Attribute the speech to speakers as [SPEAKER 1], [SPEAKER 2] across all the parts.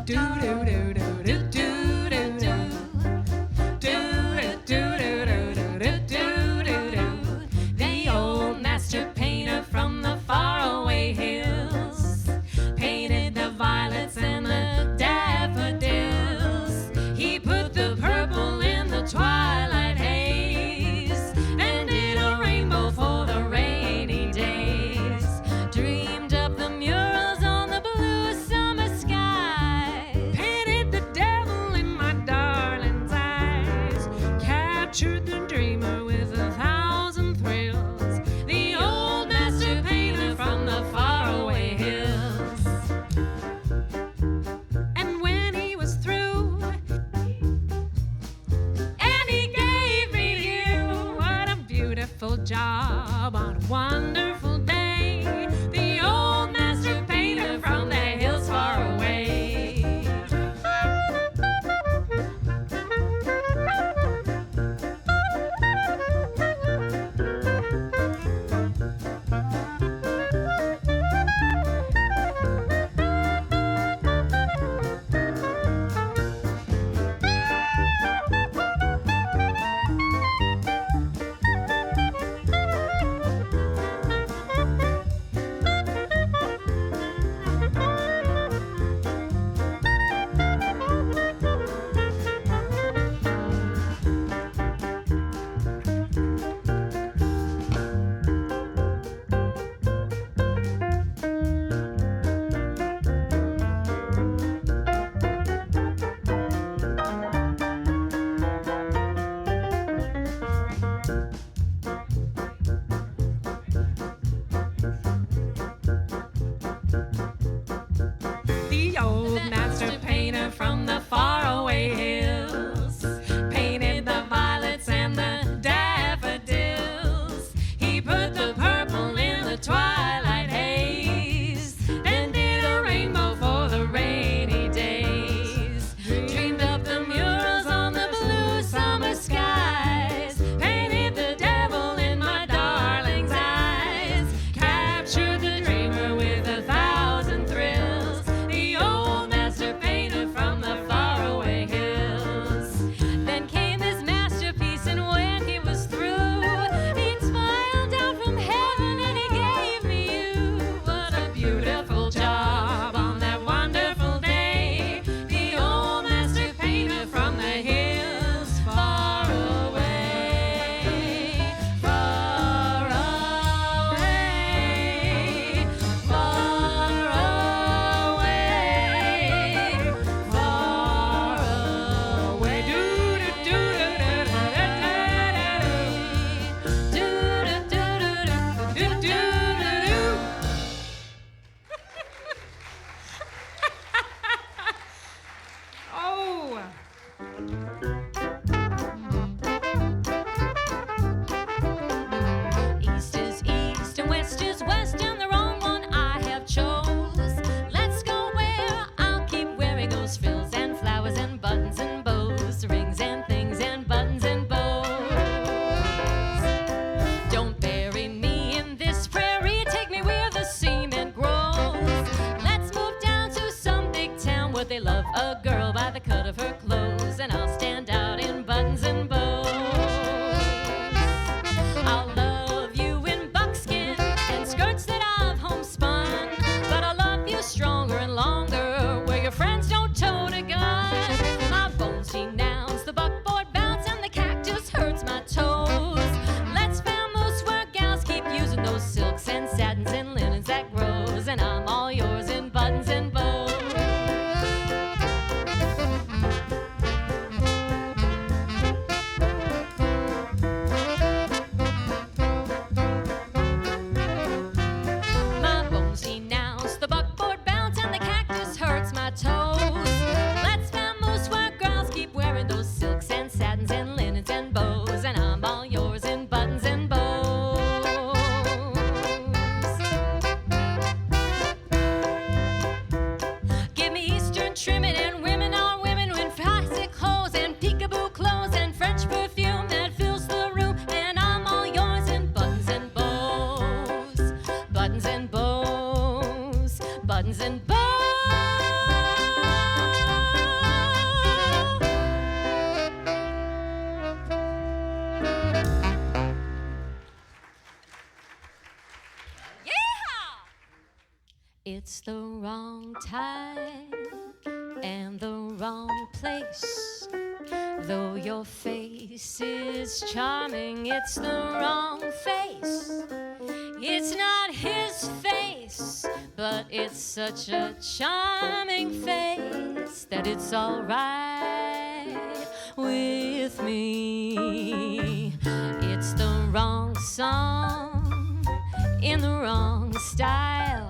[SPEAKER 1] The old master painter from the faraway hills painted the violets and the daffodils. He put the purple in the twilight haze and did a rainbow for the rainy days. Dreamed up the murals on the blue summer sky. Painted the devil in my darling's eyes. Captured the dreamer with 1,000 thrills. The old master painter from the faraway hills. And when he was through, and he gave me you, what a beautiful job on a wonderful day. The old master painter from the hills far away. It's the wrong time and the wrong place. Though your face is charming, it's the wrong face. It's not his face, but it's such a charming face that it's all right with me. It's the wrong song in the wrong style.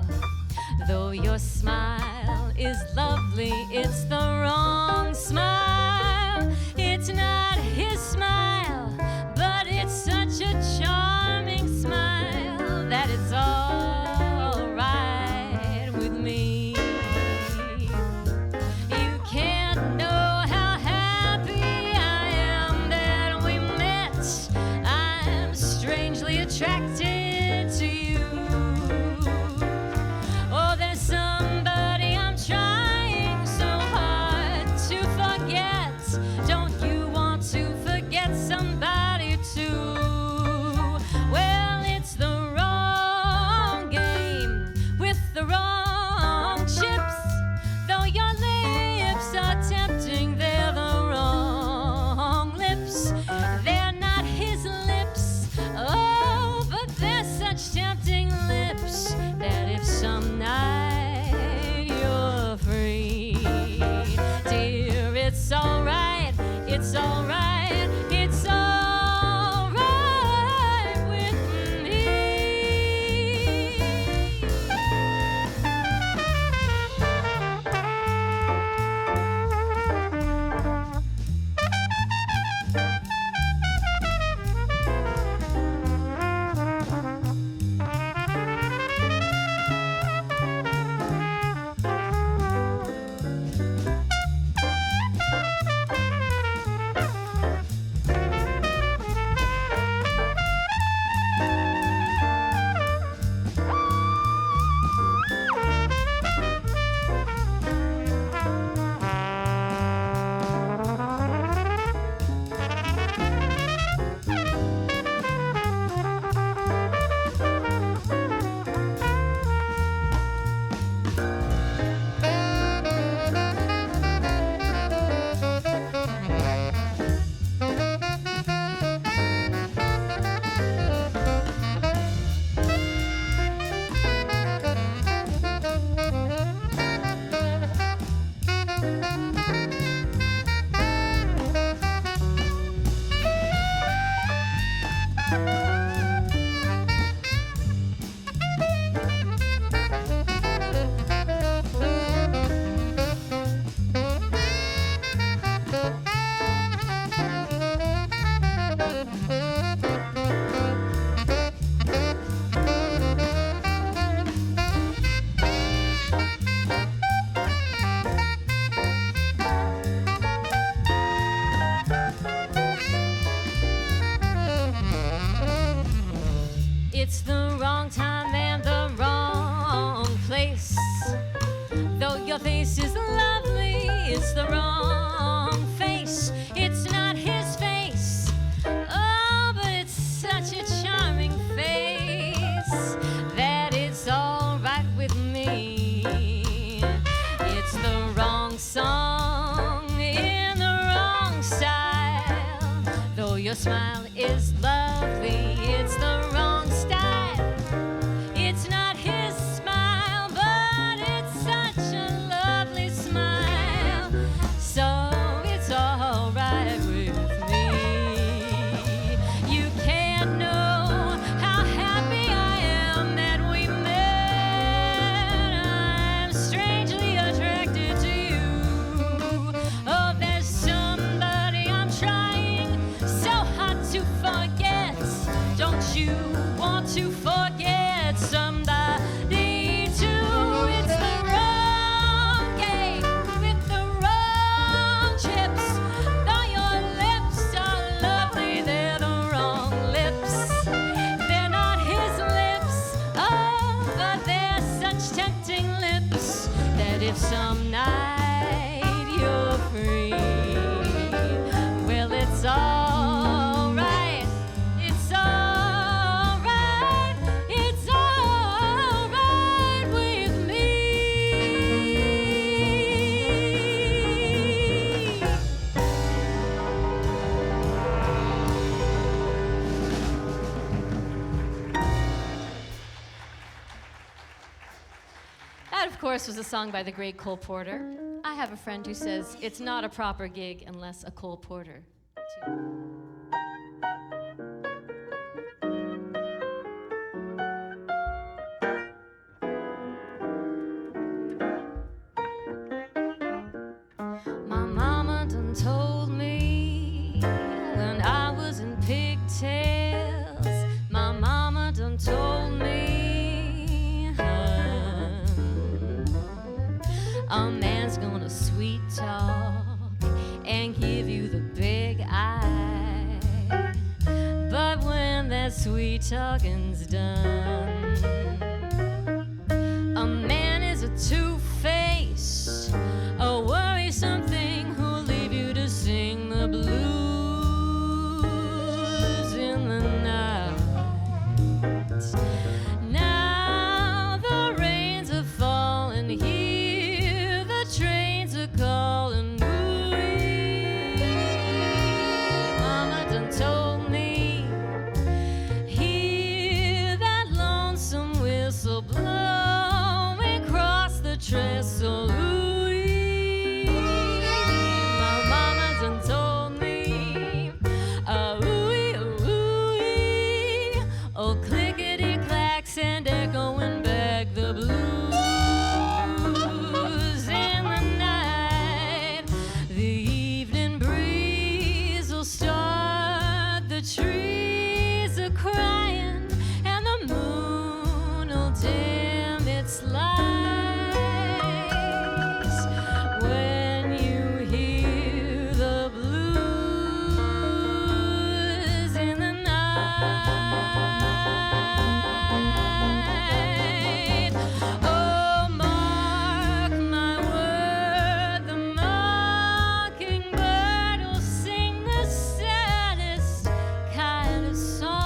[SPEAKER 1] Though your smile is lovely, it's the wrong smile. It's not his smile, but it's such a charming smile that it's all right with me. You can't know how happy I am that we met. I'm strangely attracted to you. Oh, there's somebody I'm trying so hard to forget. Don't you want to forget somebody too? Well, it's the wrong game with the wrong chips. Though your lips are tempting, they're the wrong lips. They're not his lips, oh, but they're such tempting lips that if some night you're free, dear, it's all right, it's all right, it's all right with me. It's the wrong time and the wrong place. Though your face is lovely, it's the wrong face. It's not his face, oh, but it's such a charming face that it's all right with me. It's the wrong song in the wrong style. Though your smile is lovely, it's the wrong style. It's not his smile, but it's such a lovely smile. So it's all right with me. You can't know how happy I am that we met. I'm strangely attracted to you. Oh, there's somebody I'm trying so hard to forget. Don't you want to forget somebody too? It's the wrong game with the wrong chips. Though your lips are lovely, they're the wrong lips. They're not his lips, oh, but they're such tempting lips that if some night you're free, well, it's all right. It's all right. It's of course, was a song by the great Cole Porter. I have a friend who says it's not a proper gig unless a Cole Porter. My mama done told me when I was in pigtails. My mama done told me, a man's gonna sweet talk and give you the big eye. But when that sweet talking's done, a man is a two-face, a worrisome thing who'll leave you to sing the blues in the night. Now the rains are falling here, the trains are calling. Mama done told me, hear that lonesome whistle blowing across the trestle. My mama done told me, ooh-wee, ooh-wee, oh clickety-clacks and echoing back the blues in the night. The evening breeze will start, the trees are crying, and the moon will dim its lights when you hear the blues in the night. Oh, mark my word, the mockingbird will sing the saddest kind of song.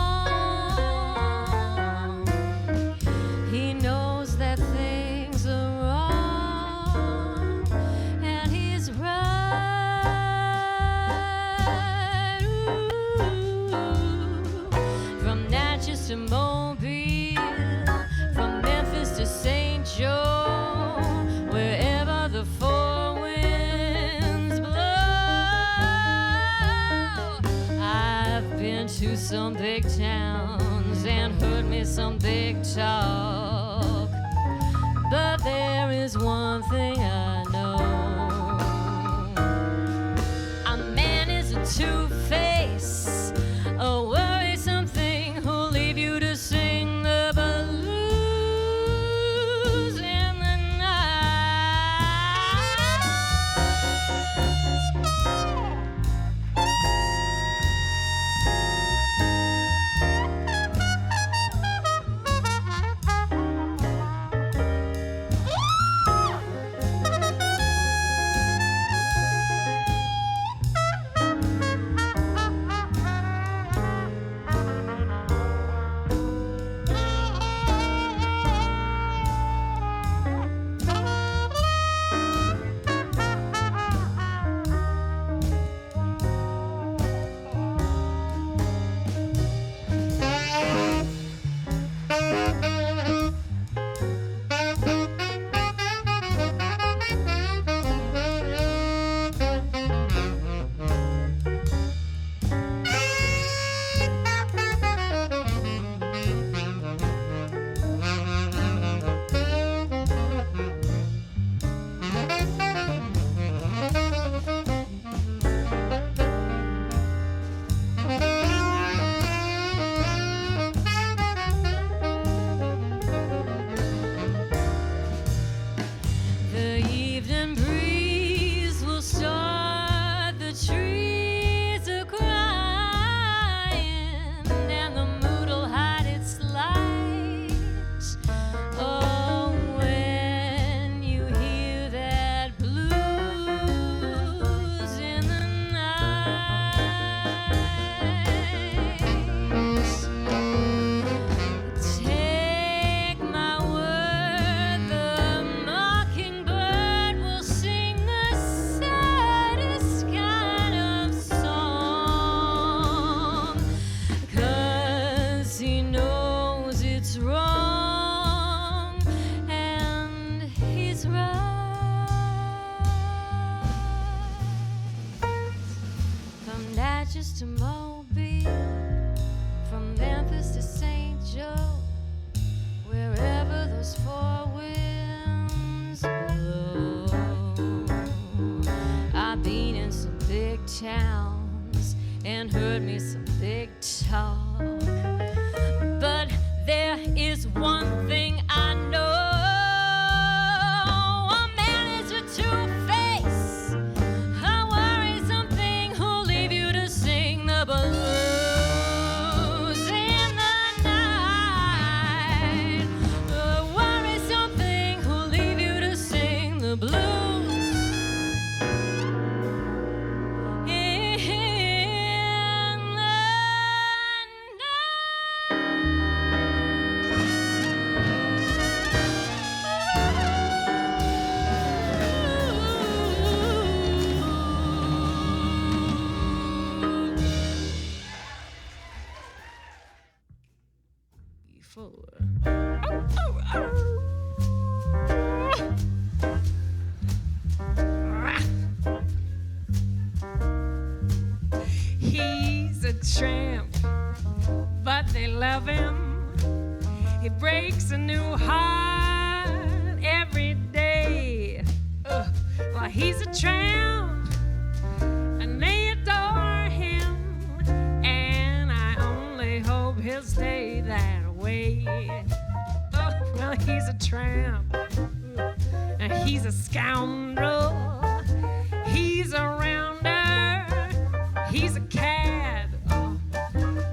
[SPEAKER 1] He knows that things are wrong, and he's right. Ooh. From Natchez to Mobile, from Memphis to St. Joe, wherever the four winds blow. I've been to some big towns and heard me some big talk, but there is one thing I know. A man is a two-face, a worrisome thing who'll leave you to sing the blues in the night. towns and heard me some big talk. But there is one thing I know. A man is a two-face, a worrisome thing who'll leave you to sing the blues in the night. A worrisome thing who'll leave you to sing the blues. He's a tramp, but they love him. He breaks a new heart every day. Well, he's a tramp, and they adore him, and I only hope he'll stay that way. Well, he's a tramp, and he's a scoundrel. He's a rounder, he's a cad.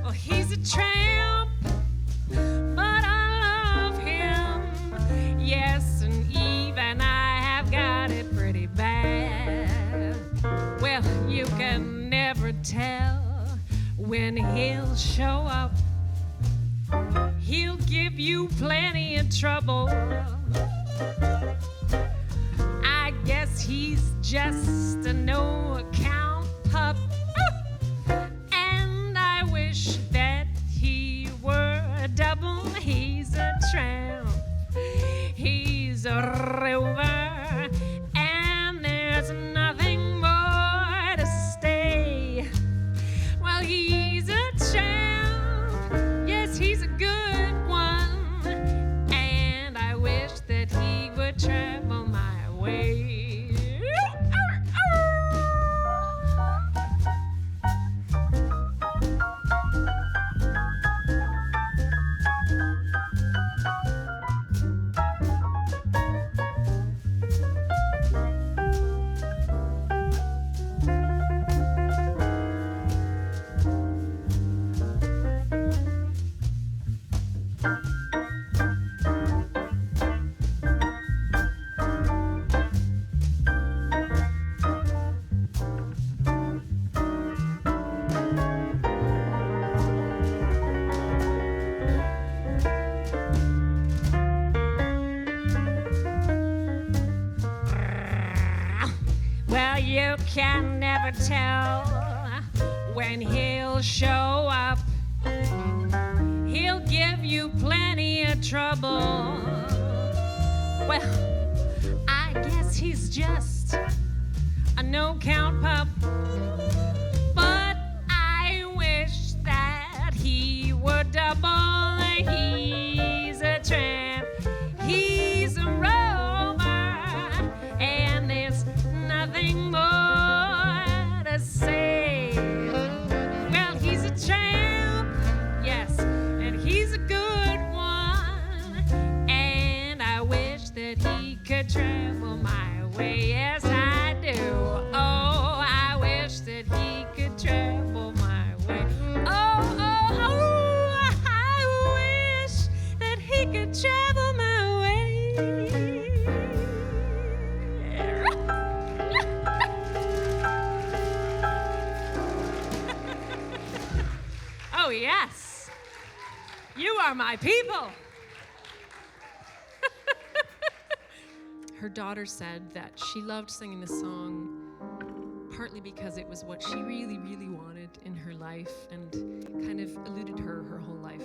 [SPEAKER 1] Well, he's a tramp, but I love him. Yes, and even I have got it pretty bad. Well, you can never tell when he'll show up. He'll give you plenty of trouble. I guess he's just a no-account pup. And I wish that he were a double. He's a tramp, he's a rover, and there's nothing more to stay. Well, he's a tramp, yes, he's a good one, and I wish that he would travel my way. You can never tell when he'll show up. He'll give you plenty of trouble. Well, I guess he's just a no-count pup. But I wish that he would double. He's a tramp, he's a rover, and there's nothing more to say. Well, he's a tramp, yes, and he's a good one, and I wish that he could travel my way. Yes, I do. Oh, I wish that he could travel my way. Oh, oh, oh, I wish that he could travel my way. Oh, yes. You are my people. Her daughter said that she loved singing this song partly because it was what she really, really wanted in her life and kind of eluded her whole life.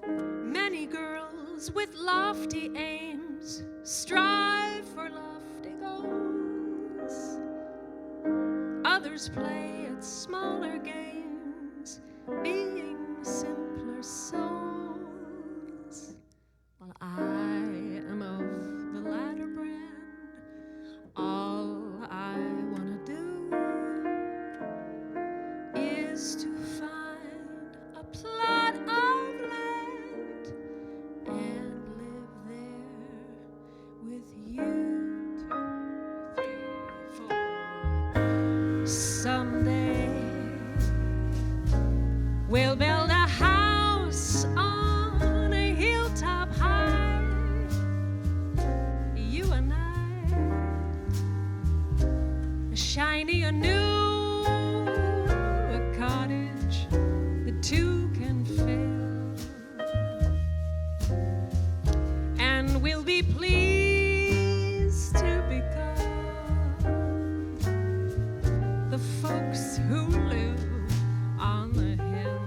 [SPEAKER 1] Many girls with lofty aims strive for lofty goals. Others play at smaller games, being simpler souls. While I am of the latter brand, is to find a plot of land and live there with you. 2, 3, 4. Someday we'll build a house on a hilltop high, you and I, shiny and new. Two can fill, and we'll be pleased to become the folks who live on the hill.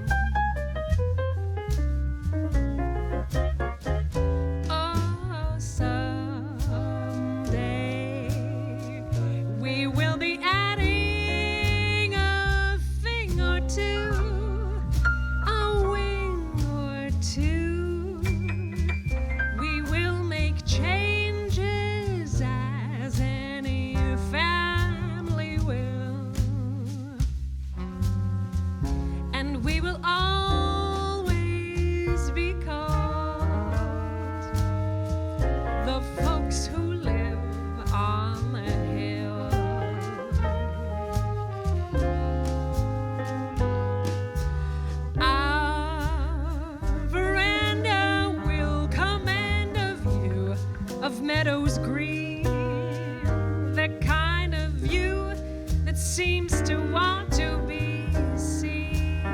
[SPEAKER 1] Oh, someday we will be adding a thing or two. We will make changes as any family will, and we will always be called the folks who live on the hill. Of meadows green, the kind of view that seems to want to be seen.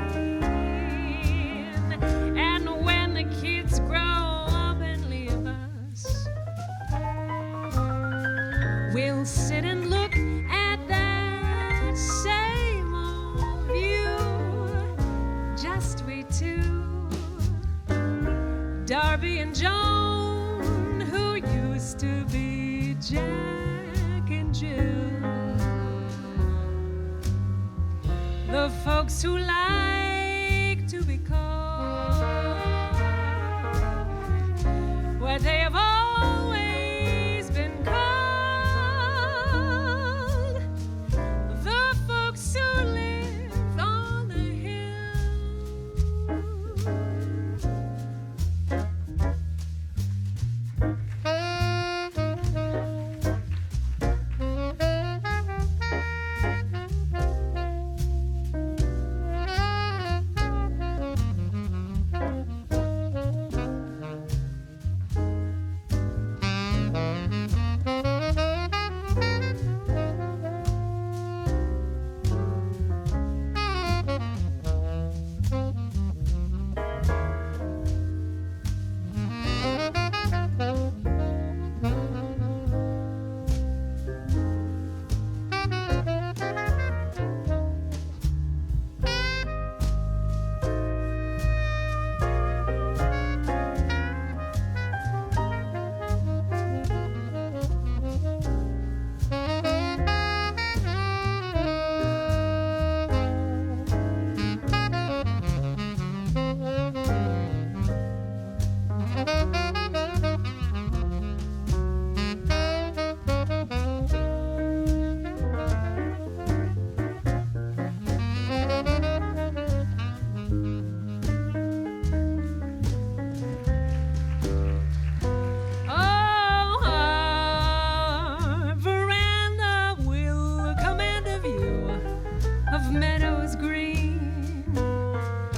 [SPEAKER 1] And when the kids grow up and leave us, we'll sit and look at that same old view, just we two, Darby and Joan, to be Jack and Jill, the folks who like to be called what they have always been called, the folks who live on the hill.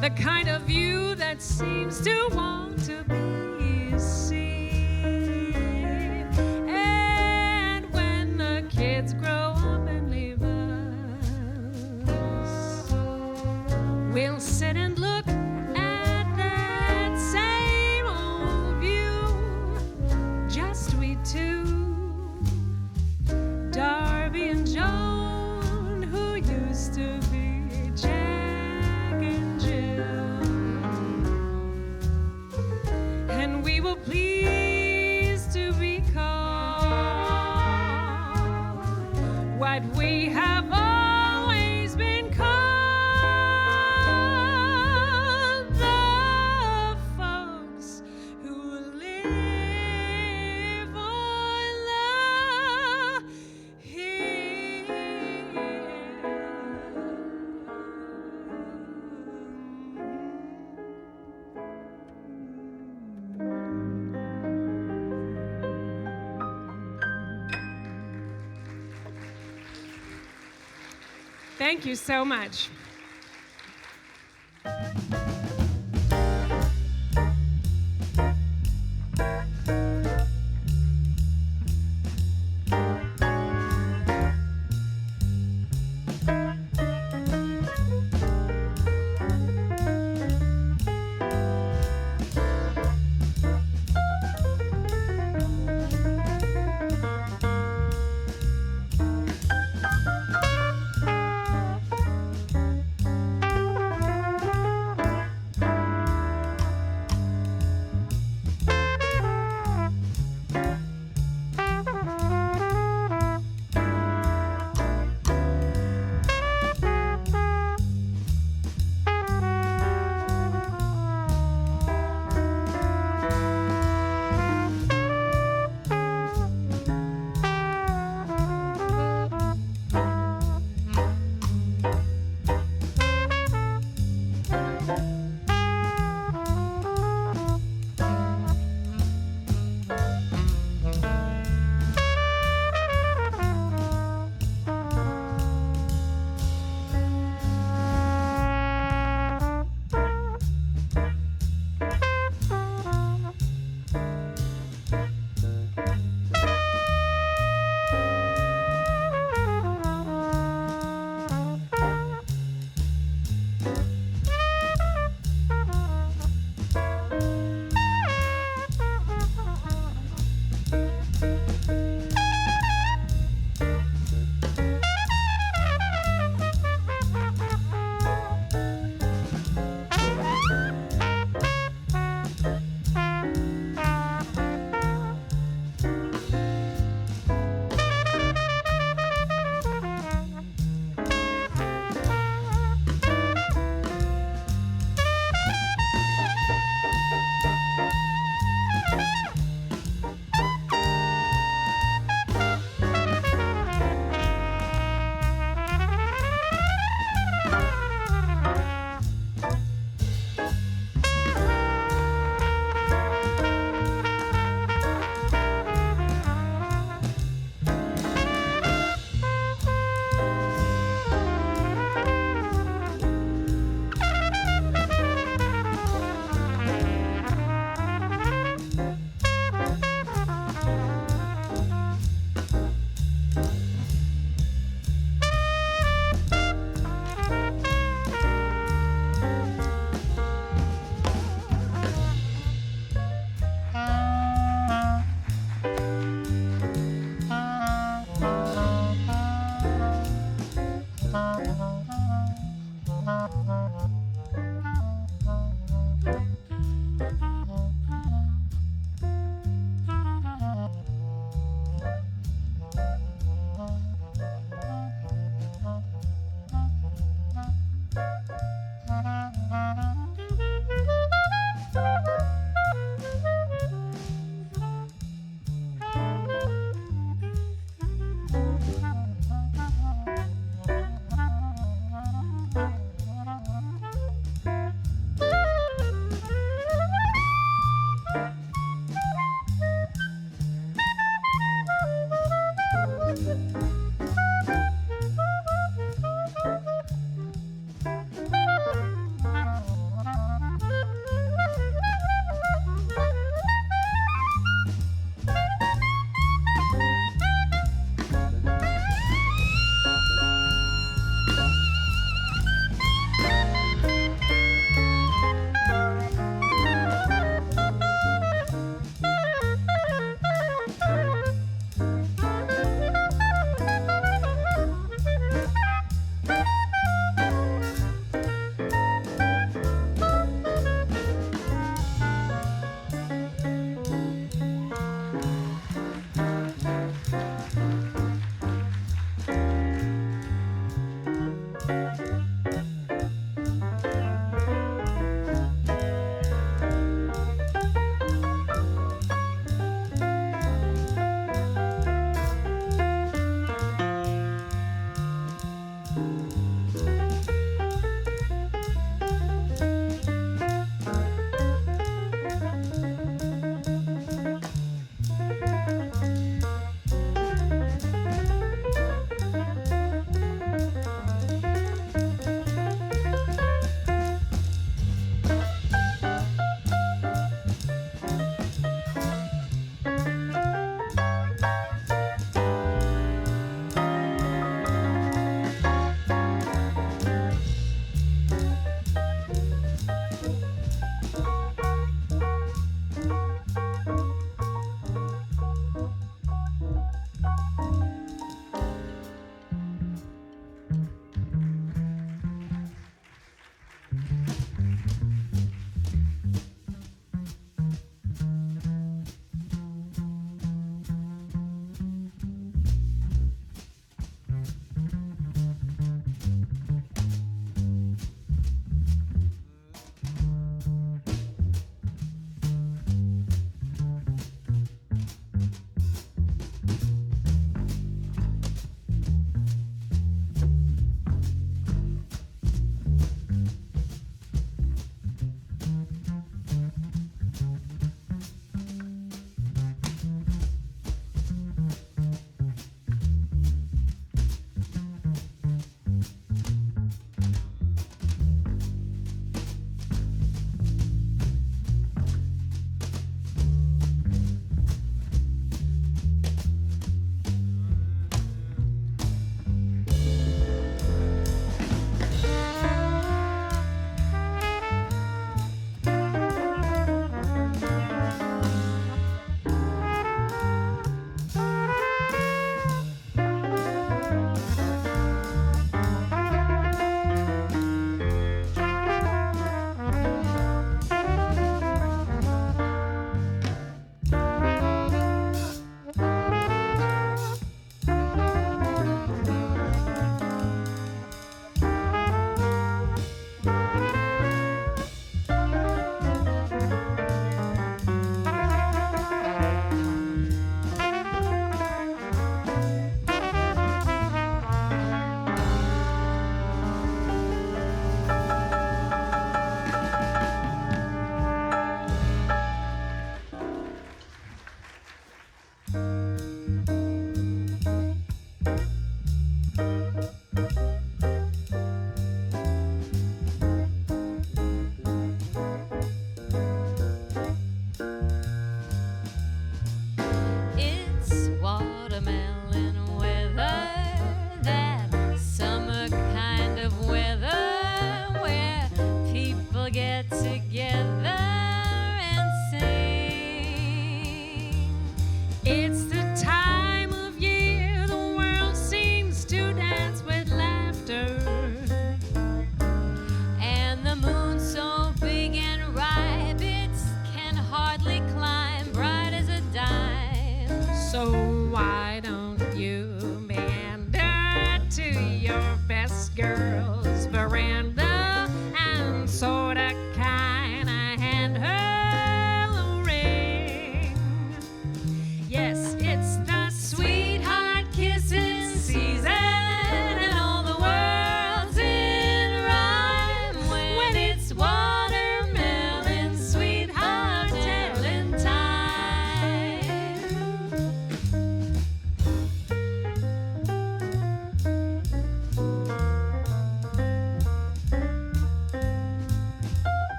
[SPEAKER 1] The kind of view that seems to want to be seen. And when the kids grow up and leave us, we'll sit and look at that same old view, just we two, Darby and Joan, who used to be Jack and Jill. And we were pleased to be called what we have always been called,
[SPEAKER 2] Thank you so much.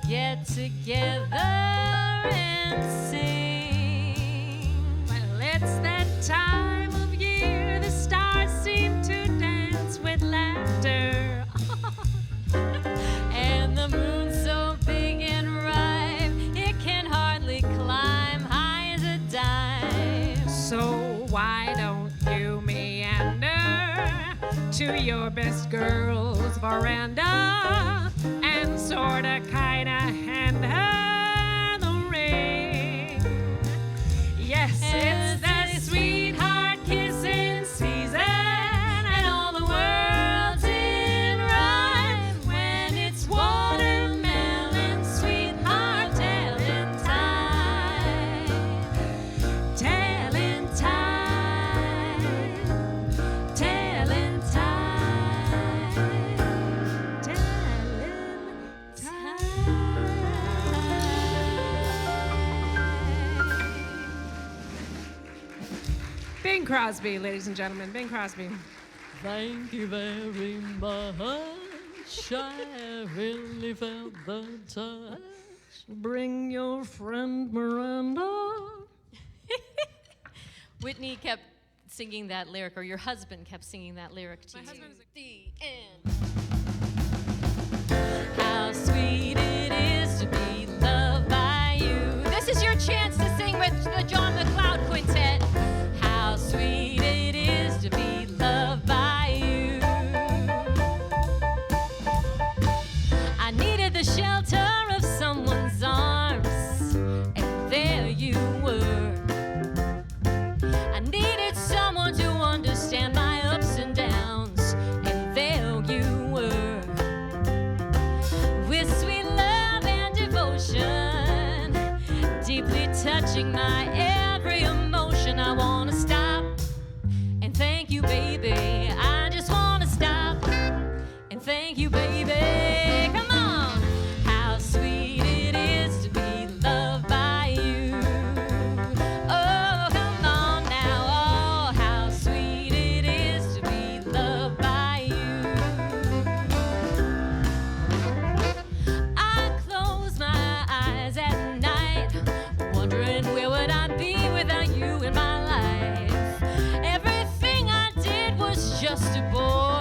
[SPEAKER 1] get together and sing.
[SPEAKER 2] Well, it's that time of year the stars seem to dance with laughter.
[SPEAKER 1] And the moon's so big and ripe, it can hardly climb high as a dime.
[SPEAKER 2] So why don't you meander to your best girl's veranda and sorta kinda hand her the ring? Yes, it's that sweetheart kissing season, and all the world's in rhyme when it's watermelon sweetheart telling time. Telling time. Telling time. Telling time. Bing Crosby, ladies and gentlemen, Bing Crosby.
[SPEAKER 3] Thank you very much. I really felt the touch. Bring your friend Miranda.
[SPEAKER 1] Whitney kept singing that lyric, or your husband kept singing that lyric to you. The end. How sweet it is to be loved by you. This is your chance to sing with the John McLeod Quintet. How sweet it is to be loved by you. I needed the shelter of someone's arms, and there you were. I needed someone to understand my ups and downs, and there you were. With sweet love and devotion, deeply touching my every emotion. I wanna stop and thank you, baby. I just wanna stop and thank you, baby. Come on. How sweet it is to be loved by you. Oh, come on now. Oh, how sweet it is to be loved by you. I close my eyes at night, wondering where would I be without you in my life. Everything I did was just a bore.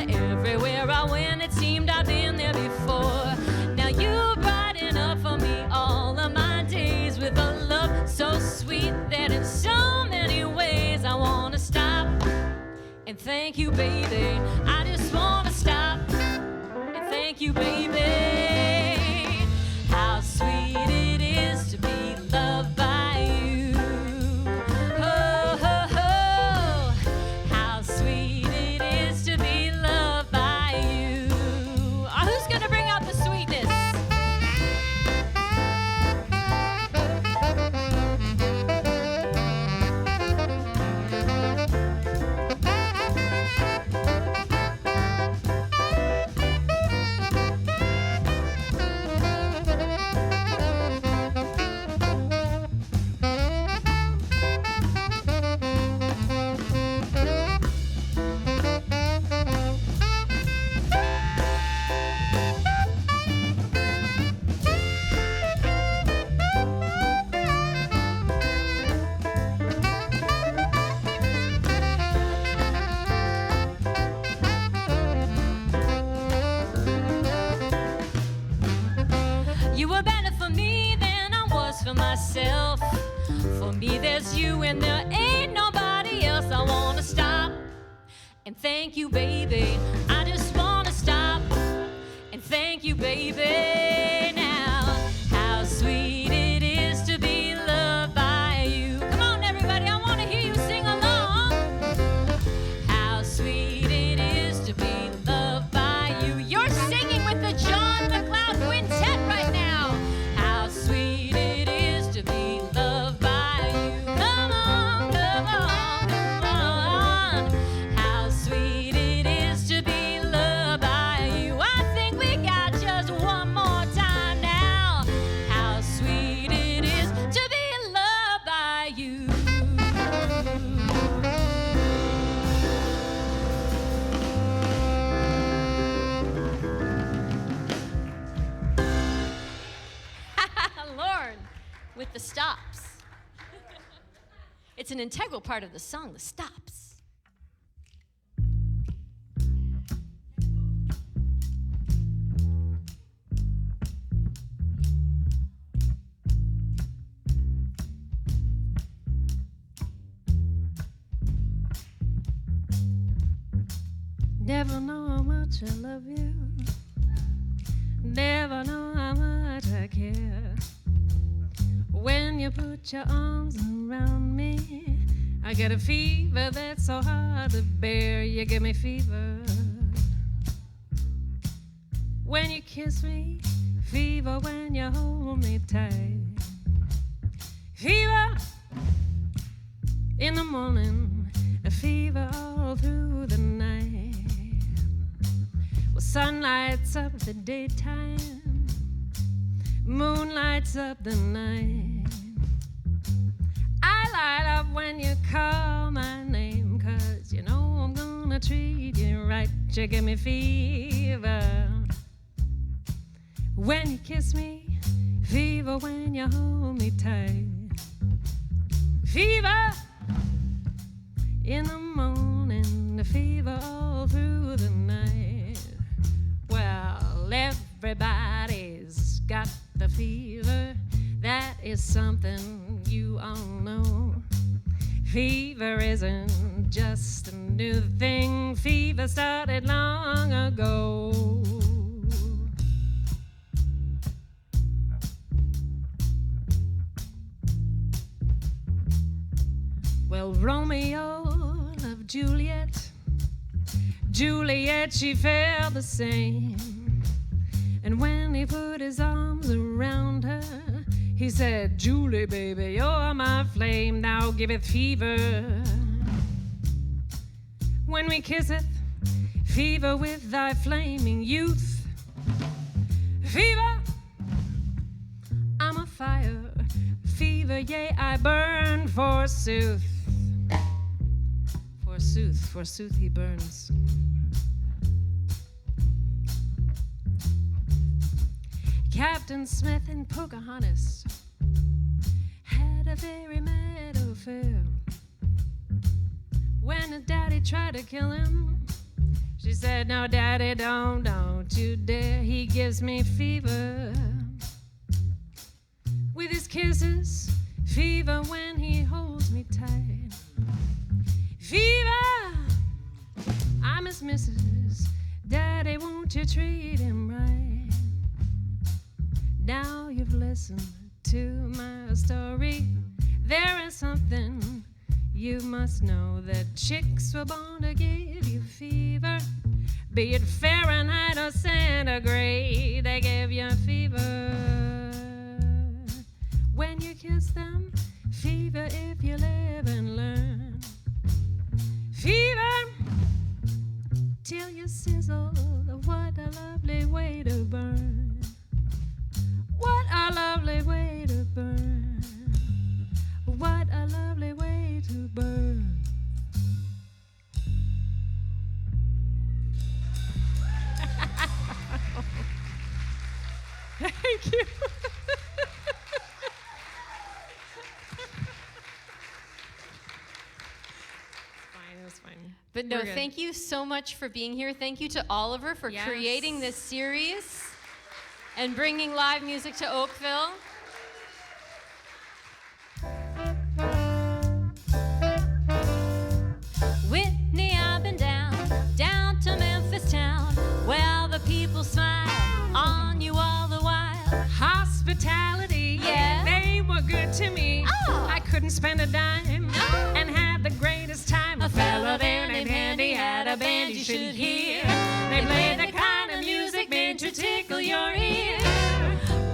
[SPEAKER 1] Everywhere I went, it seemed I'd been there before. Now you brighten up for me all of my days with a love so sweet that in so many ways I wanna stop and thank you, baby. I just wanna stop and thank you, baby. How sweet it is to be loved by you. Oh, oh, oh. How sweet it is to be loved by you. Who's gonna bring out the sweetness? You were better for me than I was for myself. For me, there's you and there ain't nobody else. I wanna stop and thank you, baby. I just wanna stop and thank you, baby. Now, how sweet it is to be loved by you. Come on, everybody, I wanna hear you sing along. How sweet it is to be loved by you. You're singing with the John McLeod Quintet right now. How sweet it is to be loved by you. Come on, come on, come on. How sweet it is to be loved by you. I think we got just one more It's an integral part of the song, the stops.
[SPEAKER 2] Never know how much I love you. Never know how much I care. When you put your arms around me, I get a fever that's so hard to bear. You give me fever. When you kiss me, fever when you hold me tight. Fever in the morning, a fever all through the night. Well, sun lights up the daytime, moon lights up the night. I light up when you call my name, 'cause you know I'm gonna treat you right. You give me fever when you kiss me, fever when you hold me tight. Fever in the morning, the fever all through the night. Well, everybody's got the fever. That is something you all know. Fever isn't just a new thing. Fever started long ago. Well, Romeo loved Juliet. Juliet, she felt the same. And when he put his arms around her, he said, Julie, baby, you're my flame. Now giveth fever when we kisseth, fever with thy flaming youth. Fever, I'm a fire. Fever, yea, I burn forsooth. Forsooth, he burns. Captain Smith and Pocahontas had a very mad affair. When his daddy tried to kill him, she said, no, daddy, don't you dare. He gives me fever with his kisses, fever when he holds me tight. Fever, I'm his missus. Daddy, won't you treat him right? Now you've listened to my story. There is something you must know, that chicks were born to give you fever. Be it Fahrenheit or centigrade, they give you fever. When you kiss them, fever if you live and learn. Fever till you sizzle, what a lovely way to burn. What a lovely way to burn. What a lovely way to burn. Thank you. It was fine.
[SPEAKER 1] But no, thank you so much for being here. Thank you to Oliver for creating this series and bringing live music to Oakville. Whitney, I've been down to Memphis town, where the people smile on you all the while.
[SPEAKER 2] Hospitality,
[SPEAKER 1] yeah,
[SPEAKER 2] they were good to me.
[SPEAKER 1] Oh.
[SPEAKER 2] I couldn't spend a dime and have the greatest time.
[SPEAKER 1] A fella there named Handy had a band you should hear. They played the kind of music meant to tickle your ear.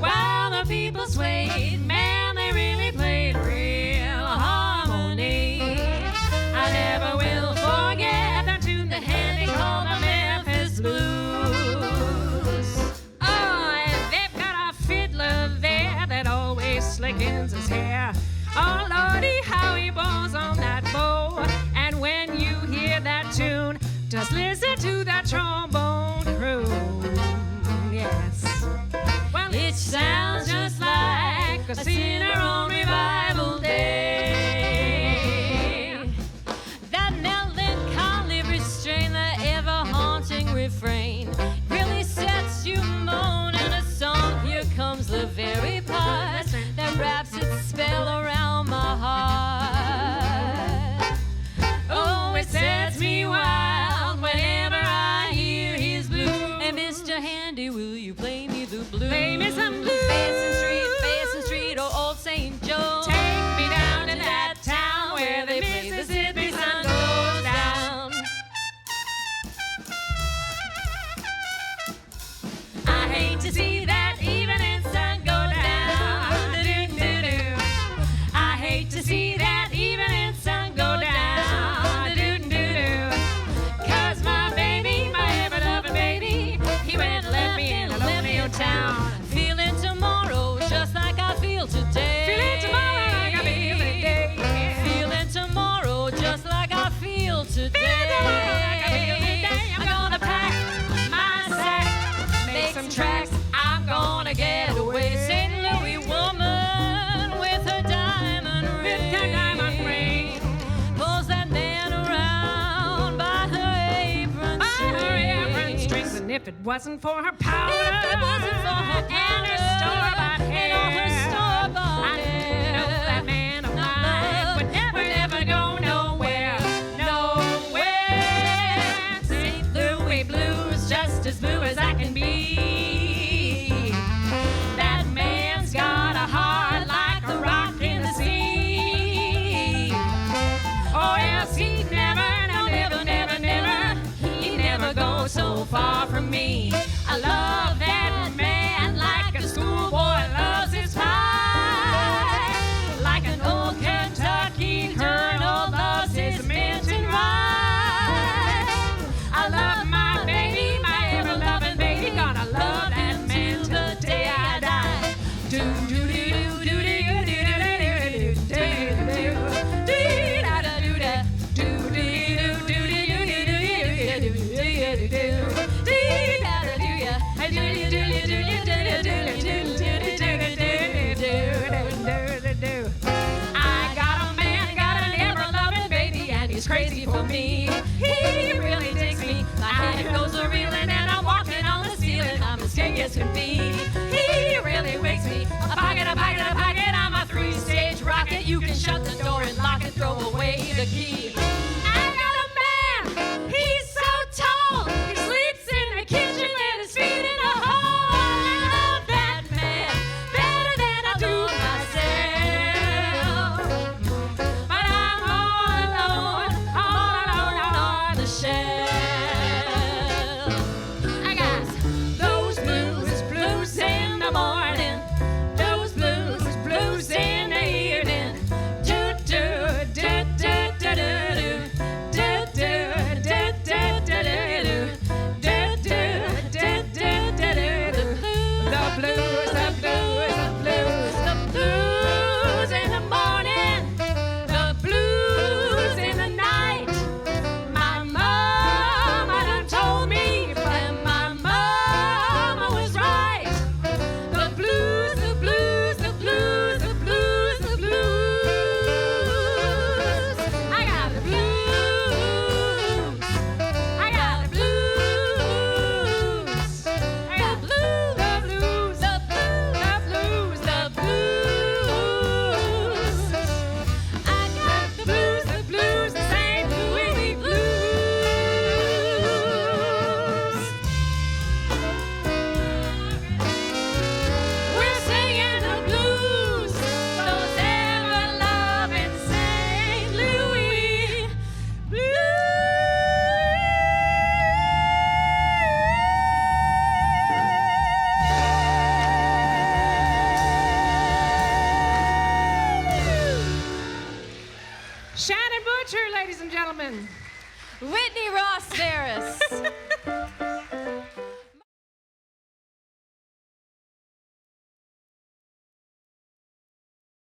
[SPEAKER 1] While the people swayed, man, they really played real harmony. I never will forget the tune that Handy called the Memphis Blues.
[SPEAKER 2] Oh, and they've got a fiddler there that always slickens his hair. Oh, Lordy, how he blows on that bow. And when you hear that tune, just listen to that trombone croon. Yes. Well,
[SPEAKER 1] It sounds just like
[SPEAKER 2] a sinner on revival day. if it wasn't for her powder,
[SPEAKER 1] if it wasn't for her
[SPEAKER 2] and her store-bought hair,
[SPEAKER 1] and all her store-bought
[SPEAKER 2] I know that man of mine would never go nowhere, nowhere. St. Louis blues, just as blue as I can be. That man's got a heart like a rock in the sea. Or else he'd never, he'd never go so far from me. I love that man like a schoolboy loves his pie, like an old Kentucky colonel loves his mint and rye. I love my baby, my ever-loving baby, gonna love that man till the day I die. Do do do do do do do do do do do do I got a man, got an ever-loving baby, and he's crazy for me. He really digs me. My head goes a-reeling and I'm walking on the ceiling. I'm as gay as can be. He really wakes me. A pocket, I'm a three-stage rocket. You can shut the door and lock and throw away the key. I got a man, he's so tall. He sleeps in the kitchen with his feet in a hole. I love that man better than I do myself. But I'm all alone on the shelf. I got those blues in the morning, those blues in the evening. Do do do do do do do do do do do do do do do do. The blues, the blues, the blues, the blues in the morning, the blues in the night. My mama done told me, but my mama was right. The blues, the blues, the blues, the blues, the blues. I got the blues. I got the blues. I got the blues, the blues, the blues, the blues. I got the blues, the St. Louis blues. We're singing the blues, those ever-loving St. Louis blues. Shannon Butcher, ladies and gentlemen.
[SPEAKER 1] Whitney Ross-Barris.